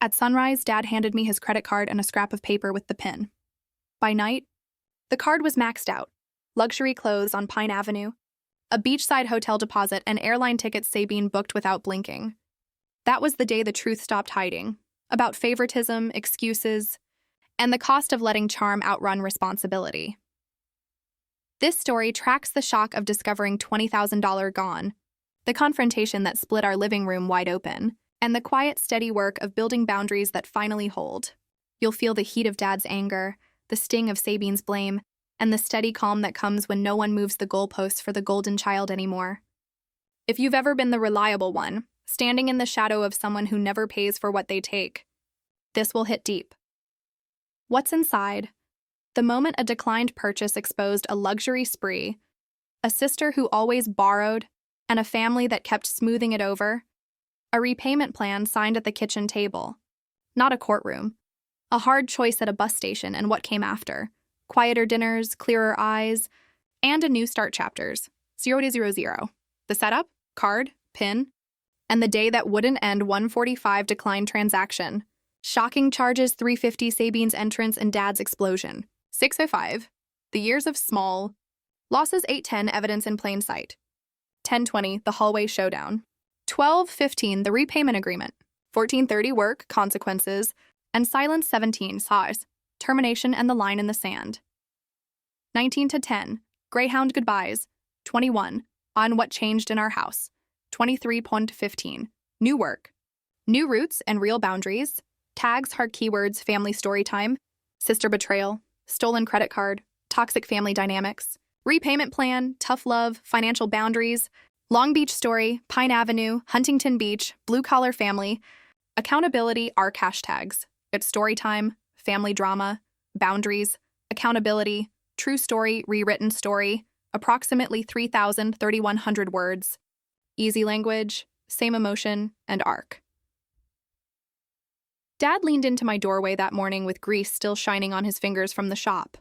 At sunrise, Dad handed me his credit card and a scrap of paper with the PIN. By night, the card was maxed out. Luxury clothes on Pine Avenue, a beachside hotel deposit, and airline tickets Sabine booked without blinking. That was the day the truth stopped hiding, about favoritism, excuses, and the cost of letting charm outrun responsibility. This story tracks the shock of discovering $20,000 gone, the confrontation that split our living room wide open, and the quiet, steady work of building boundaries that finally hold. You'll feel the heat of Dad's anger, the sting of Sabine's blame, and the steady calm that comes when no one moves the goalposts for the golden child anymore. If you've ever been the reliable one, standing in the shadow of someone who never pays for what they take, this will hit deep. What's inside? The moment a declined purchase exposed a luxury spree, a sister who always borrowed, and a family that kept smoothing it over, a repayment plan signed at the kitchen table, not a courtroom, a hard choice at a bus station, and what came after, quieter dinners, clearer eyes, and a new start chapters, 0 to 00. The setup, card, PIN, and the day that wouldn't end 145 declined transaction. Shocking charges 350 Sabine's entrance and Dad's explosion. 605, the years of small. Losses 810 evidence in plain sight. 1020, the hallway showdown. 1215, the repayment agreement. 1430, work, consequences, and silence 17, sighs, termination and the line in the sand. 19 to 10, Greyhound goodbyes. 21, on what changed in our house. 23.15, new work. New roots and real boundaries. Tags, hard keywords, family story time. Sister betrayal. Stolen credit card, toxic family dynamics, repayment plan, tough love, financial boundaries, Long Beach story, Pine Avenue, Huntington Beach, blue-collar family, accountability, ARC hashtags. It's Storytime, family drama, boundaries, accountability, true story, rewritten story, approximately 3,100 words, easy language, same emotion, and ARC. Dad leaned into my doorway that morning with grease still shining on his fingers from the shop.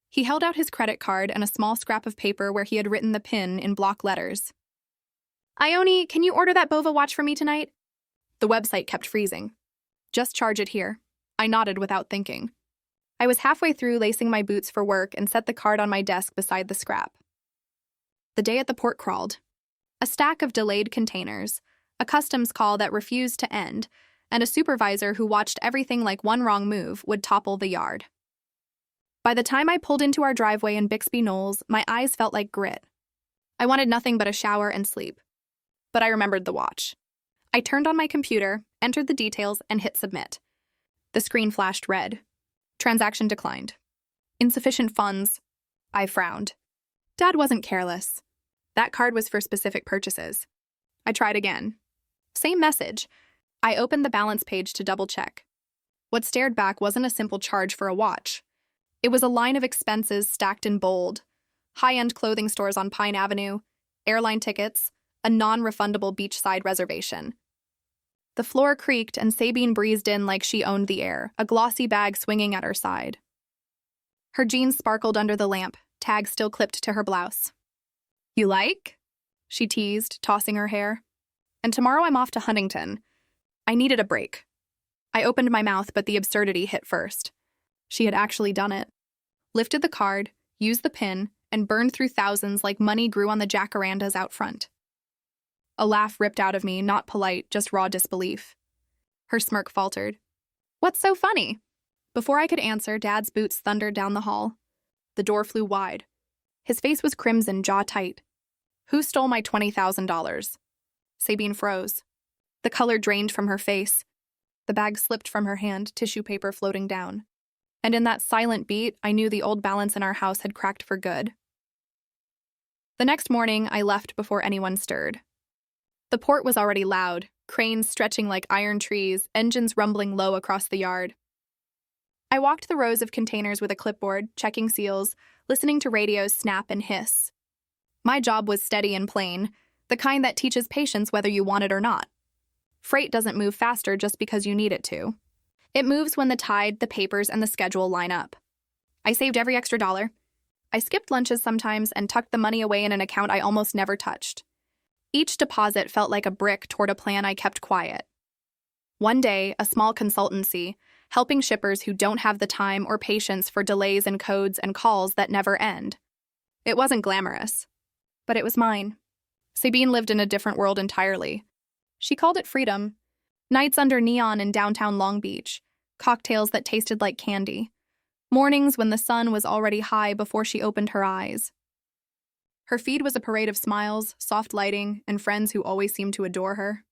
He held out his credit card and a small scrap of paper where he had written the PIN in block letters. "Ione, can you order that Bova watch for me tonight?" The website kept freezing. "Just charge it here." I nodded without thinking. I was halfway through lacing my boots for work and set the card on my desk beside the scrap. The day at the port crawled. A stack of delayed containers, a customs call that refused to end, and a supervisor who watched everything like one wrong move would topple the yard. By the time I pulled into our driveway in Bixby Knolls, my eyes felt like grit. I wanted nothing but a shower and sleep. But I remembered the watch. I turned on my computer, entered the details, and hit submit. The screen flashed red. Transaction declined. Insufficient funds. I frowned. Dad wasn't careless. That card was for specific purchases. I tried again. Same message. I opened the balance page to double-check. What stared back wasn't a simple charge for a watch. It was a line of expenses stacked in bold. High-end clothing stores on Pine Avenue, airline tickets, a non-refundable beachside reservation. The floor creaked and Sabine breezed in like she owned the air, a glossy bag swinging at her side. Her jeans sparkled under the lamp, tag still clipped to her blouse. "You like?" she teased, tossing her hair. "And tomorrow I'm off to Huntington." I needed a break. I opened my mouth, but the absurdity hit first. She had actually done it. Lifted the card, used the PIN, and burned through thousands like money grew on the jacarandas out front. A laugh ripped out of me, not polite, just raw disbelief. Her smirk faltered. "What's so funny?" Before I could answer, Dad's boots thundered down the hall. The door flew wide. His face was crimson, jaw tight. "Who stole my $20,000? Sabine froze. The color drained from her face. The bag slipped from her hand, tissue paper floating down. And in that silent beat, I knew the old balance in our house had cracked for good. The next morning, I left before anyone stirred. The port was already loud, cranes stretching like iron trees, engines rumbling low across the yard. I walked the rows of containers with a clipboard, checking seals, listening to radios snap and hiss. My job was steady and plain, the kind that teaches patience whether you want it or not. Freight doesn't move faster just because you need it to. It moves when the tide, the papers, and the schedule line up. I saved every extra dollar. I skipped lunches sometimes and tucked the money away in an account I almost never touched. Each deposit felt like a brick toward a plan I kept quiet. One day, a small consultancy, helping shippers who don't have the time or patience for delays in codes and calls that never end. It wasn't glamorous, but it was mine. Sabine lived in a different world entirely. She called it freedom. Nights under neon in downtown Long Beach, cocktails that tasted like candy, mornings when the sun was already high before she opened her eyes. Her feed was a parade of smiles, soft lighting, and friends who always seemed to adore her.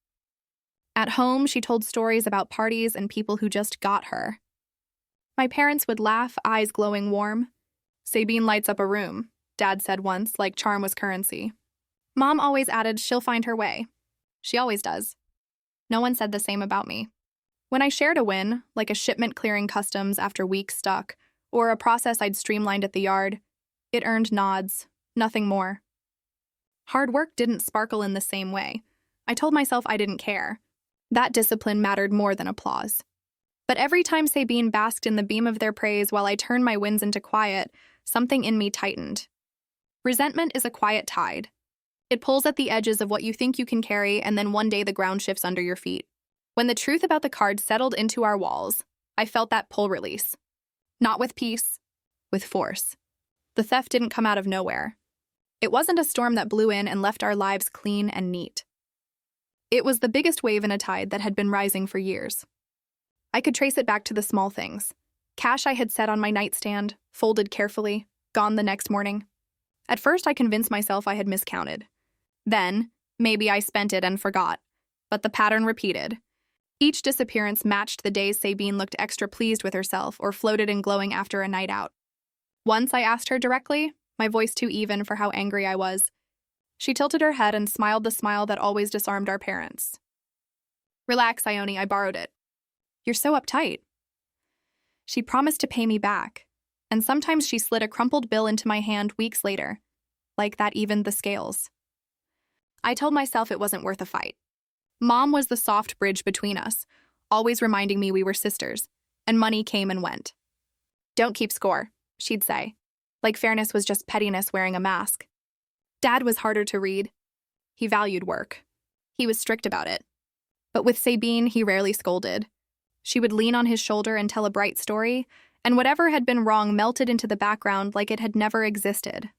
At home, she told stories about parties and people who just got her. My parents would laugh, eyes glowing warm. "Sabine lights up a room," Dad said once, like charm was currency. Mom always added, "She'll find her way." She always does. No one said the same about me. When I shared a win, like a shipment clearing customs after weeks stuck, or a process I'd streamlined at the yard, it earned nods, nothing more. Hard work didn't sparkle in the same way. I told myself I didn't care. That discipline mattered more than applause. But every time Sabine basked in the beam of their praise while I turned my wins into quiet, something in me tightened. Resentment is a quiet tide. It pulls at the edges of what you think you can carry, and then one day the ground shifts under your feet. When the truth about the card settled into our walls, I felt that pull release. Not with peace, with force. The theft didn't come out of nowhere. It wasn't a storm that blew in and left our lives clean and neat. It was the biggest wave in a tide that had been rising for years. I could trace it back to the small things. Cash I had set on my nightstand, folded carefully, gone the next morning. At first, I convinced myself I had miscounted. Then, maybe I spent it and forgot. But the pattern repeated. Each disappearance matched the days Sabine looked extra pleased with herself or floated in glowing after a night out. Once I asked her directly, my voice too even for how angry I was. She tilted her head and smiled the smile that always disarmed our parents. "Relax, Ione, I borrowed it." "You're so uptight." She promised to pay me back, and sometimes she slid a crumpled bill into my hand weeks later, like that evened the scales. I told myself it wasn't worth a fight. Mom was the soft bridge between us, always reminding me we were sisters, and money came and went. "Don't keep score," she'd say, like fairness was just pettiness wearing a mask. Dad was harder to read. He valued work. He was strict about it. But with Sabine, he rarely scolded. She would lean on his shoulder and tell a bright story, and whatever had been wrong melted into the background like it had never existed.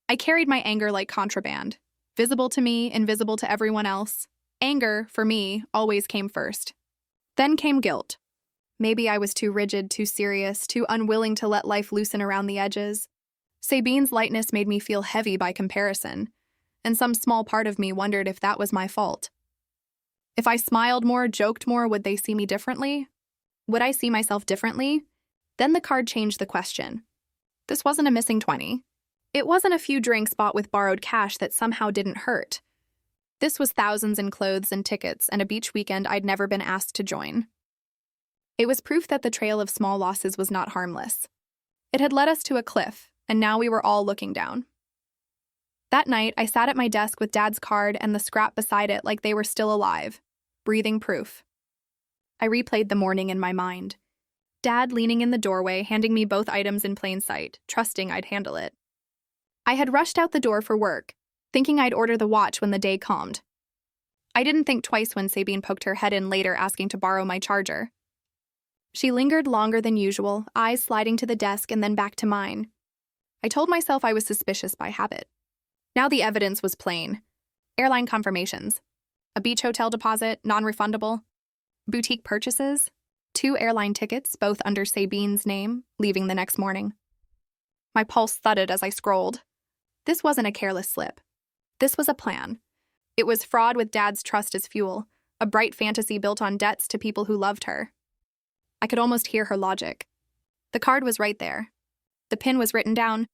I carried my anger like contraband, visible to me, invisible to everyone else. Anger, for me, always came first. Then came guilt. Maybe I was too rigid, too serious, too unwilling to let life loosen around the edges. Sabine's lightness made me feel heavy by comparison, and some small part of me wondered if that was my fault. If I smiled more, joked more, would they see me differently? Would I see myself differently? Then the card changed the question. This wasn't a missing 20. It wasn't a few drinks bought with borrowed cash that somehow didn't hurt. This was thousands in clothes and tickets and a beach weekend I'd never been asked to join. It was proof that the trail of small losses was not harmless. It had led us to a cliff, and now we were all looking down. That night, I sat at my desk with Dad's card and the scrap beside it like they were still alive, breathing proof. I replayed the morning in my mind. Dad leaning in the doorway, handing me both items in plain sight, trusting I'd handle it. I had rushed out the door for work, thinking I'd order the watch when the day calmed. I didn't think twice when Sabine poked her head in later asking to borrow my charger. She lingered longer than usual, eyes sliding to the desk and then back to mine. I told myself I was suspicious by habit. Now the evidence was plain. Airline confirmations. A beach hotel deposit, non-refundable. Boutique purchases. 2 airline tickets, both under Sabine's name, leaving the next morning. My pulse thudded as I scrolled. This wasn't a careless slip. This was a plan. It was fraud with Dad's trust as fuel, a bright fantasy built on debts to people who loved her. I could almost hear her logic. The card was right there. The pin was written down.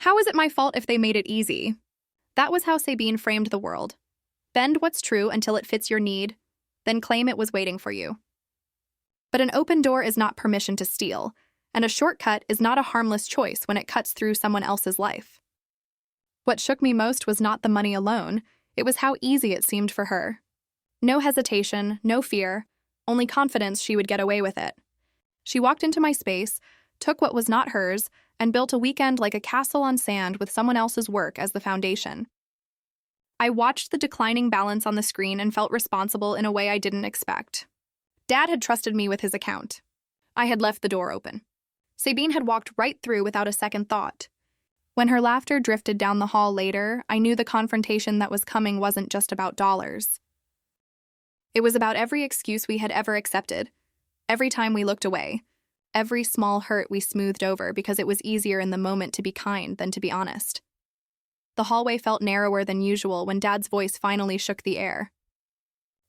How is it my fault if they made it easy? That was how Sabine framed the world. Bend what's true until it fits your need, then claim it was waiting for you. But an open door is not permission to steal, and a shortcut is not a harmless choice when it cuts through someone else's life. What shook me most was not the money alone, it was how easy it seemed for her. No hesitation, no fear, only confidence she would get away with it. She walked into my space, took what was not hers, and built a weekend like a castle on sand with someone else's work as the foundation. I watched the declining balance on the screen and felt responsible in a way I didn't expect. Dad had trusted me with his account. I had left the door open. Sabine had walked right through without a second thought. When her laughter drifted down the hall later, I knew the confrontation that was coming wasn't just about dollars. It was about every excuse we had ever accepted, every time we looked away, every small hurt we smoothed over because it was easier in the moment to be kind than to be honest. The hallway felt narrower than usual when Dad's voice finally shook the air.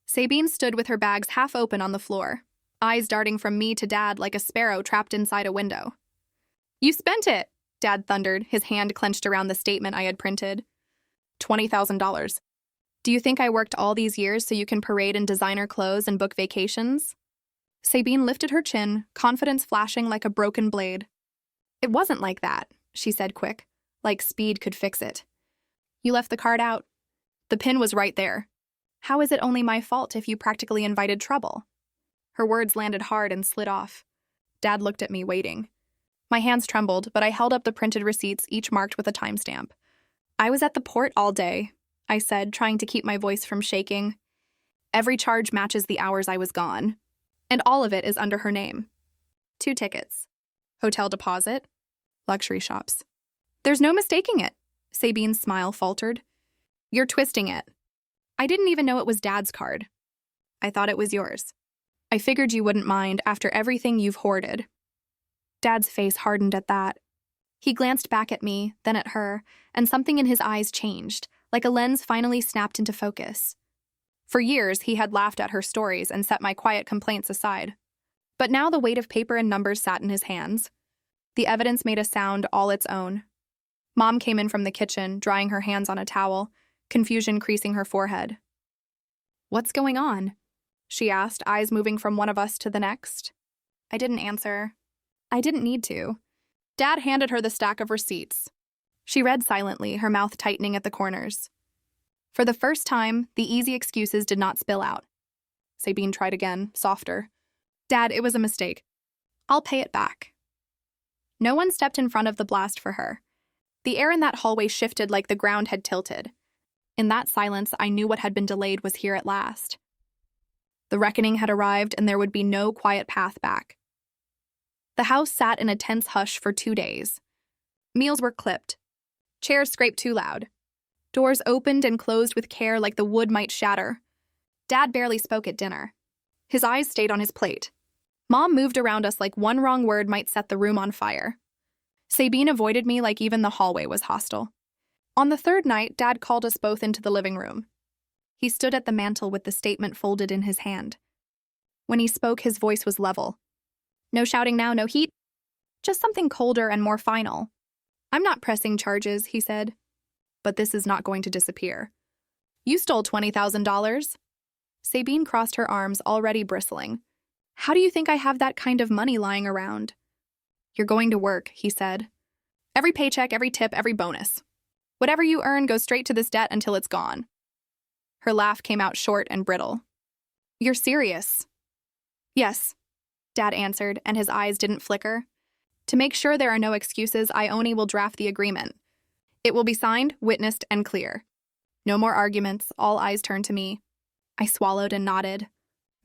Sabine stood with her bags half open on the floor, eyes darting from me to Dad like a sparrow trapped inside a window. "You spent it!" Dad thundered, his hand clenched around the statement I had printed. $20,000. Do you think I worked all these years so you can parade in designer clothes and book vacations? Sabine lifted her chin, confidence flashing like a broken blade. It wasn't like that, she said quick, like speed could fix it. You left the card out. The pin was right there. How is it only my fault if you practically invited trouble? Her words landed hard and slid off. Dad looked at me, waiting. My hands trembled, but I held up the printed receipts, each marked with a timestamp. I was at the port all day, I said, trying to keep my voice from shaking. Every charge matches the hours I was gone, and all of it is under her name. 2 tickets. Hotel deposit. Luxury shops. There's no mistaking it, Sabine's smile faltered. You're twisting it. I didn't even know it was Dad's card. I thought it was yours. I figured you wouldn't mind after everything you've hoarded. Dad's face hardened at that. He glanced back at me, then at her, and something in his eyes changed, like a lens finally snapped into focus. For years, he had laughed at her stories and set my quiet complaints aside. But now the weight of paper and numbers sat in his hands. The evidence made a sound all its own. Mom came in from the kitchen, drying her hands on a towel, confusion creasing her forehead. "What's going on?" she asked, eyes moving from one of us to the next. I didn't answer. I didn't need to. Dad handed her the stack of receipts. She read silently, her mouth tightening at the corners. For the first time, the easy excuses did not spill out. Sabine tried again, softer. "Dad, it was a mistake. I'll pay it back." No one stepped in front of the blast for her. The air in that hallway shifted like the ground had tilted. In that silence, I knew what had been delayed was here at last. The reckoning had arrived, and there would be no quiet path back. The house sat in a tense hush for 2 days. Meals were clipped. Chairs scraped too loud. Doors opened and closed with care like the wood might shatter. Dad barely spoke at dinner. His eyes stayed on his plate. Mom moved around us like one wrong word might set the room on fire. Sabine avoided me like even the hallway was hostile. On the 3rd night, Dad called us both into the living room. He stood at the mantel with the statement folded in his hand. When he spoke, his voice was level. No shouting now, no heat. Just something colder and more final. "I'm not pressing charges," he said. "But this is not going to disappear. You stole $20,000. Sabine crossed her arms, already bristling. "How do you think I have that kind of money lying around?" "You're going to work," he said. "Every paycheck, every tip, every bonus. Whatever you earn goes straight to this debt until it's gone." Her laugh came out short and brittle. "You're serious?" "Yes," Dad answered, and his eyes didn't flicker. "To make sure there are no excuses, Ione will draft the agreement. It will be signed, witnessed, and clear. No more arguments, all eyes turned to me." I swallowed and nodded.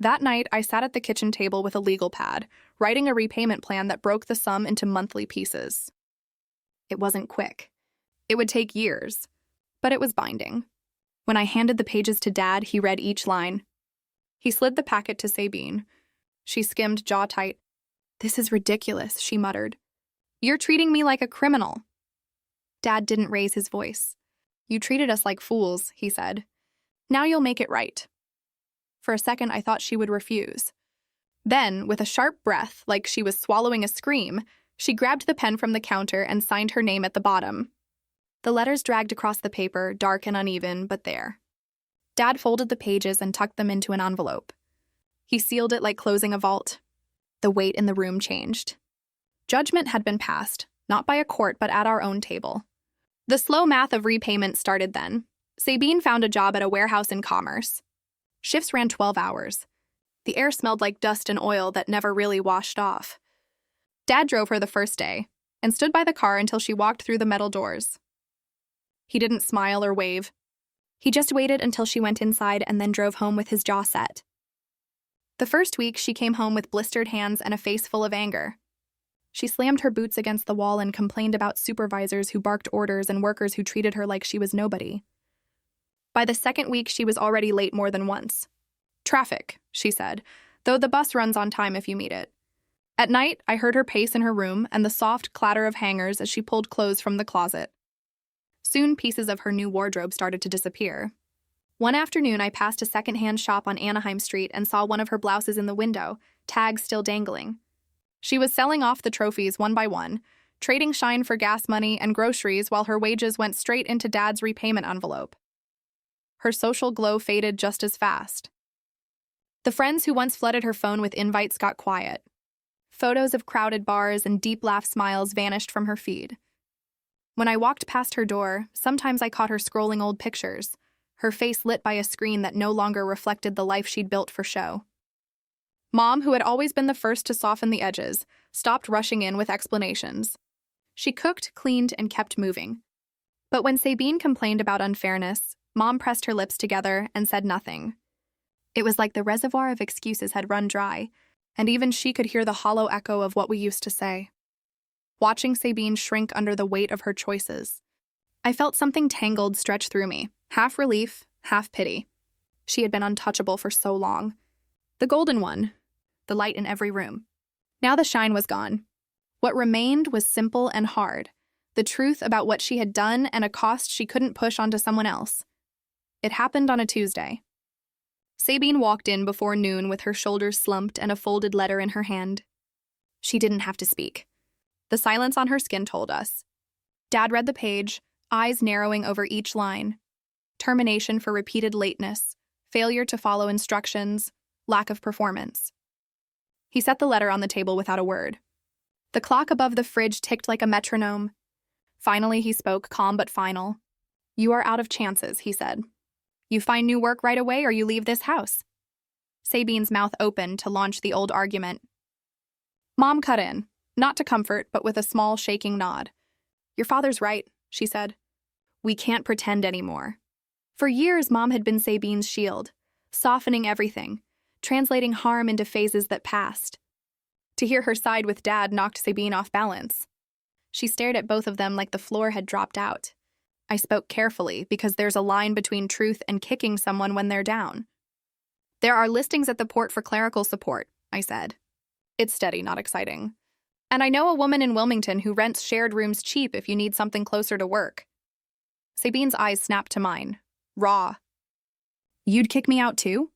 That night, I sat at the kitchen table with a legal pad, writing a repayment plan that broke the sum into monthly pieces. It wasn't quick. It would take years, but it was binding. When I handed the pages to Dad, he read each line. He slid the packet to Sabine. She skimmed, jaw tight. "This is ridiculous," she muttered. "You're treating me like a criminal." Dad didn't raise his voice. "You treated us like fools," he said. "Now you'll make it right." For a second, I thought she would refuse. Then, with a sharp breath, like she was swallowing a scream, she grabbed the pen from the counter and signed her name at the bottom. The letters dragged across the paper, dark and uneven, but there. Dad folded the pages and tucked them into an envelope. He sealed it like closing a vault. The weight in the room changed. Judgment had been passed, not by a court but at our own table. The slow math of repayment started then. Sabine found a job at a warehouse in Commerce. Shifts ran 12 hours. The air smelled like dust and oil that never really washed off. Dad drove her the first day and stood by the car until she walked through the metal doors. He didn't smile or wave. He just waited until she went inside and then drove home with his jaw set. The first week, she came home with blistered hands and a face full of anger. She slammed her boots against the wall and complained about supervisors who barked orders and workers who treated her like she was nobody. By the second week, she was already late more than once. "Traffic," she said, "though the bus runs on time if you meet it." At night, I heard her pace in her room and the soft clatter of hangers as she pulled clothes from the closet. Soon, pieces of her new wardrobe started to disappear. One afternoon, I passed a secondhand shop on Anaheim Street and saw one of her blouses in the window, tags still dangling. She was selling off the trophies one by one, trading shine for gas money and groceries while her wages went straight into Dad's repayment envelope. Her social glow faded just as fast. The friends who once flooded her phone with invites got quiet. Photos of crowded bars and deep laugh smiles vanished from her feed. When I walked past her door, sometimes I caught her scrolling old pictures, her face lit by a screen that no longer reflected the life she'd built for show. Mom, who had always been the first to soften the edges, stopped rushing in with explanations. She cooked, cleaned, and kept moving. But when Sabine complained about unfairness, Mom pressed her lips together and said nothing. It was like the reservoir of excuses had run dry, and even she could hear the hollow echo of what we used to say. Watching Sabine shrink under the weight of her choices, I felt something tangled stretch through me, half relief, half pity. She had been untouchable for so long. The golden one, the light in every room. Now the shine was gone. What remained was simple and hard, the truth about what she had done and a cost she couldn't push onto someone else. It happened on a Tuesday. Sabine walked in before noon with her shoulders slumped and a folded letter in her hand. She didn't have to speak. The silence on her skin told us. Dad read the page, eyes narrowing over each line. Termination for repeated lateness, failure to follow instructions, lack of performance. He set the letter on the table without a word. The clock above the fridge ticked like a metronome. Finally, he spoke, calm but final. "You are out of chances," he said. "You find new work right away or you leave this house." Sabine's mouth opened to launch the old argument. Mom cut in, not to comfort, but with a small, shaking nod. "Your father's right," she said. "We can't pretend anymore." For years, Mom had been Sabine's shield, softening everything, translating harm into phases that passed. To hear her side with Dad knocked Sabine off balance. She stared at both of them like the floor had dropped out. I spoke carefully because there's a line between truth and kicking someone when they're down. "There are listings at the port for clerical support," I said. "It's steady, not exciting. And I know a woman in Wilmington who rents shared rooms cheap if you need something closer to work." Sabine's eyes snapped to mine, raw. "You'd kick me out too?"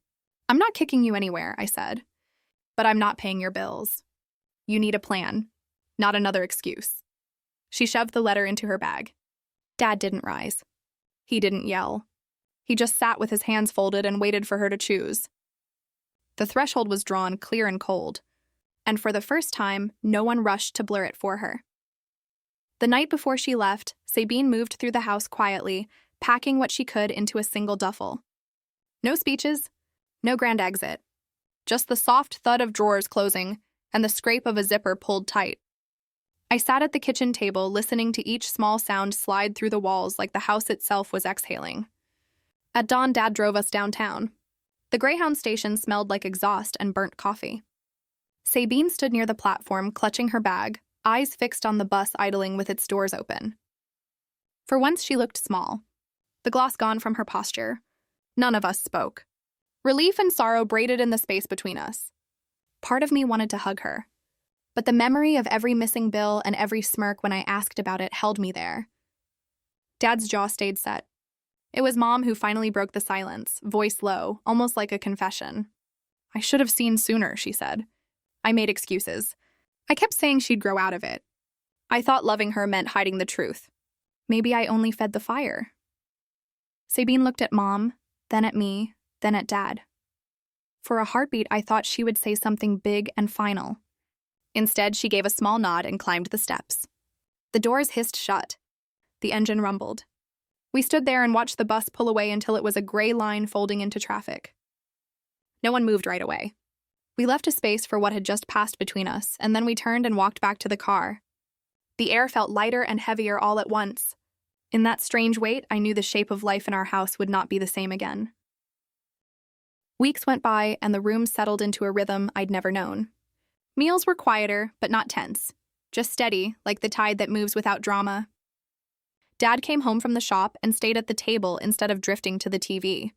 "I'm not kicking you anywhere," I said. "But I'm not paying your bills. You need a plan, not another excuse." She shoved the letter into her bag. Dad didn't rise. He didn't yell. He just sat with his hands folded and waited for her to choose. The threshold was drawn clear and cold, and for the first time, no one rushed to blur it for her. The night before she left, Sabine moved through the house quietly, packing what she could into a single duffel. No speeches, no grand exit. Just the soft thud of drawers closing and the scrape of a zipper pulled tight. I sat at the kitchen table listening to each small sound slide through the walls like the house itself was exhaling. At dawn, Dad drove us downtown. The Greyhound station smelled like exhaust and burnt coffee. Sabine stood near the platform, clutching her bag, eyes fixed on the bus idling with its doors open. For once, she looked small, the gloss gone from her posture. None of us spoke. Relief and sorrow braided in the space between us. Part of me wanted to hug her, but the memory of every missing bill and every smirk when I asked about it held me there. Dad's jaw stayed set. It was Mom who finally broke the silence, voice low, almost like a confession. "I should have seen sooner," she said. I made excuses. I kept saying she'd grow out of it. I thought loving her meant hiding the truth. Maybe I only fed the fire. Sabine looked at Mom, then at me, then at Dad. For a heartbeat, I thought she would say something big and final. Instead, she gave a small nod and climbed the steps. The doors hissed shut. The engine rumbled. We stood there and watched the bus pull away until it was a gray line folding into traffic. No one moved right away. We left a space for what had just passed between us, and then we turned and walked back to the car. The air felt lighter and heavier all at once. In that strange weight, I knew the shape of life in our house would not be the same again. Weeks went by, and the room settled into a rhythm I'd never known. Meals were quieter, but not tense. Just steady, like the tide that moves without drama. Dad came home from the shop and stayed at the table instead of drifting to the TV.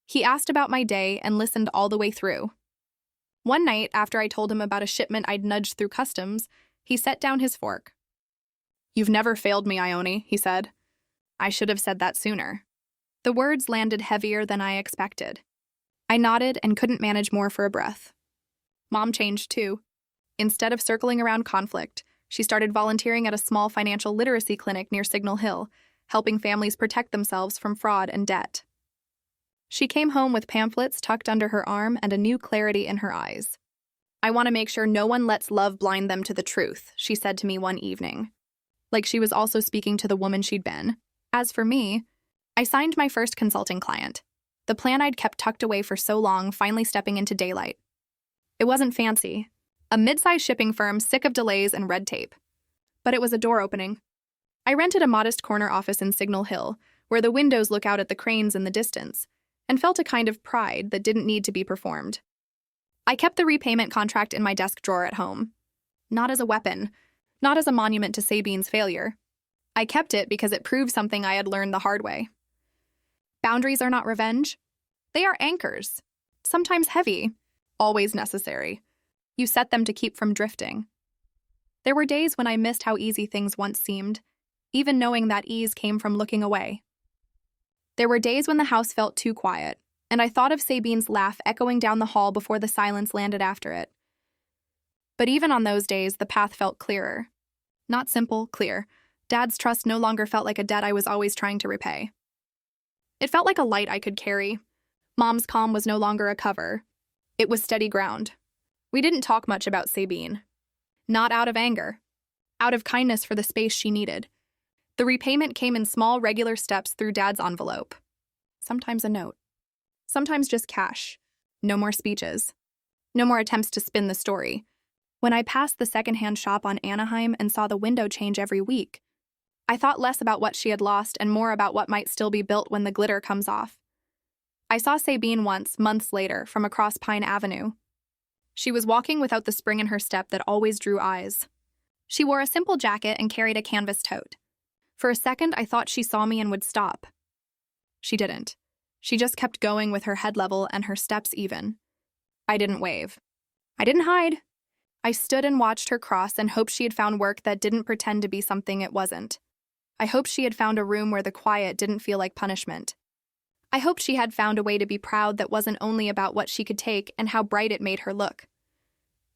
He asked about my day and listened all the way through. One night, after I told him about a shipment I'd nudged through customs, he set down his fork. "You've never failed me, Ione," he said. I should have said that sooner. The words landed heavier than I expected. I nodded and couldn't manage more for a breath. Mom changed too. Instead of circling around conflict, she started volunteering at a small financial literacy clinic near Signal Hill, helping families protect themselves from fraud and debt. She came home with pamphlets tucked under her arm and a new clarity in her eyes. "I want to make sure no one lets love blind them to the truth," she said to me one evening. Like she was also speaking to the woman she'd been. As for me, I signed my first consulting client. The plan I'd kept tucked away for so long finally stepping into daylight. It wasn't fancy. A mid-sized shipping firm sick of delays and red tape. But it was a door opening. I rented a modest corner office in Signal Hill, where the windows look out at the cranes in the distance, and felt a kind of pride that didn't need to be performed. I kept the repayment contract in my desk drawer at home. Not as a weapon, not as a monument to Sabine's failure. I kept it because it proved something I had learned the hard way. Boundaries are not revenge. They are anchors, sometimes heavy, always necessary. You set them to keep from drifting. There were days when I missed how easy things once seemed, even knowing that ease came from looking away. There were days when the house felt too quiet, and I thought of Sabine's laugh echoing down the hall before the silence landed after it. But even on those days, the path felt clearer. Not simple, clear. Dad's trust no longer felt like a debt I was always trying to repay. It felt like a light I could carry. Mom's calm was no longer a cover. It was steady ground. We didn't talk much about Sabine. Not out of anger. Out of kindness for the space she needed. The repayment came in small, regular steps through Dad's envelope. Sometimes a note. Sometimes just cash. No more speeches. No more attempts to spin the story. When I passed the secondhand shop on Anaheim and saw the window change every week, I thought less about what she had lost and more about what might still be built when the glitter comes off. I saw Sabine once, months later, from across Pine Avenue. She was walking without the spring in her step that always drew eyes. She wore a simple jacket and carried a canvas tote. For a second, I thought she saw me and would stop. She didn't. She just kept going with her head level and her steps even. I didn't wave. I didn't hide. I stood and watched her cross and hoped she had found work that didn't pretend to be something it wasn't. I hoped she had found a room where the quiet didn't feel like punishment. I hoped she had found a way to be proud that wasn't only about what she could take and how bright it made her look.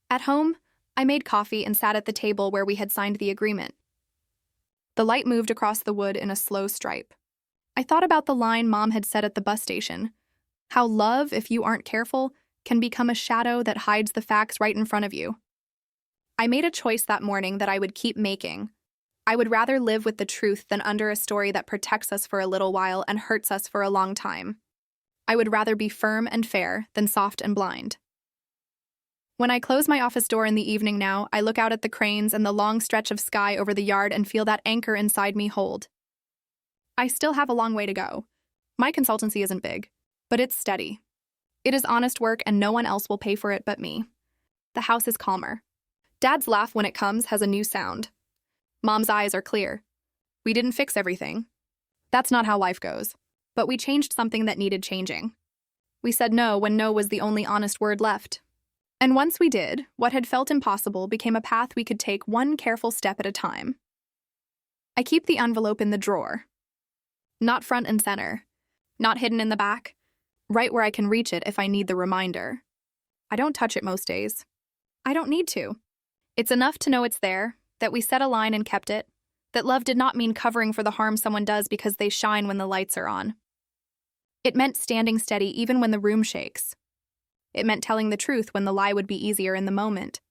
At home, I made coffee and sat at the table where we had signed the agreement. The light moved across the wood in a slow stripe. I thought about the line Mom had said at the bus station. How love, if you aren't careful, can become a shadow that hides the facts right in front of you. I made a choice that morning that I would keep making. I would rather live with the truth than under a story that protects us for a little while and hurts us for a long time. I would rather be firm and fair than soft and blind. When I close my office door in the evening now, I look out at the cranes and the long stretch of sky over the yard and feel that anchor inside me hold. I still have a long way to go. My consultancy isn't big, but it's steady. It is honest work and no one else will pay for it but me. The house is calmer. Dad's laugh when it comes has a new sound. Mom's eyes are clear. We didn't fix everything. That's not how life goes. But we changed something that needed changing. We said no when no was the only honest word left. And once we did, what had felt impossible became a path we could take one careful step at a time. I keep the envelope in the drawer. Not front and center. Not hidden in the back. Right where I can reach it if I need the reminder. I don't touch it most days. I don't need to. It's enough to know it's there, that we set a line and kept it, that love did not mean covering for the harm someone does because they shine when the lights are on. It meant standing steady even when the room shakes. It meant telling the truth when the lie would be easier in the moment.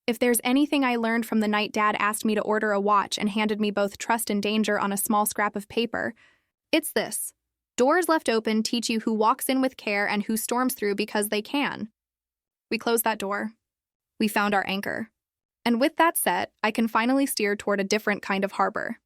If there's anything I learned from the night Dad asked me to order a watch and handed me both trust and danger on a small scrap of paper, it's this. Doors left open teach you who walks in with care and who storms through because they can. We closed that door. We found our anchor. And with that set, I can finally steer toward a different kind of harbor.